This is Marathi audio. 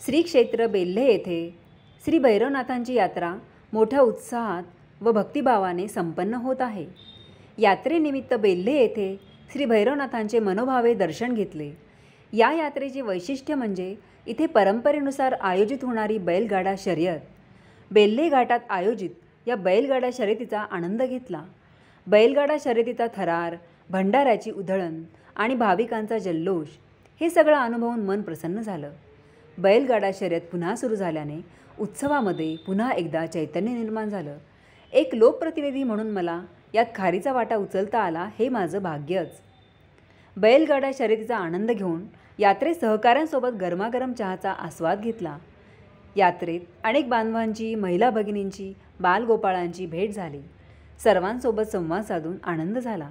श्री क्षेत्र बेल्हे येथे श्री भैरवनाथांची यात्रा मोठ्या उत्साहात व भक्तिभावाने संपन्न होत आहे। यात्रेनिमित्त बेल्हे येथे श्री भैरवनाथांचे मनोभावे दर्शन घेतले। या यात्रेचे वैशिष्ट्य म्हणजे इथे परंपरेनुसार आयोजित होणारी बैलगाडा शर्यत। बेल्हे घाटात आयोजित या बैलगाडा शर्यतीचा आनंद घेतला। बैलगाडा शर्यतीचा थरार, भंडाऱ्याची उधळण आणि भाविकांचा जल्लोष हे सगळं अनुभवून मन प्रसन्न झालं। बैलगाडा शर्यत पुन्हा सुरू झाल्याने उत्सवामध्ये पुन्हा एकदा चैतन्य निर्माण झालं। एक लोकप्रतिनिधी म्हणून मला यात खारीचा वाटा उचलता आला हे माझं भाग्यच। बैलगाडा शर्यतीचा आनंद घेऊन यात्रेत सहकाऱ्यांसोबत गरमागरम चहाचा आस्वाद घेतला। यात्रेत अनेक बांधवांची, महिला भगिनींची, बालगोपाळांची भेट झाली। सर्वांसोबत संवाद साधून आनंद झाला।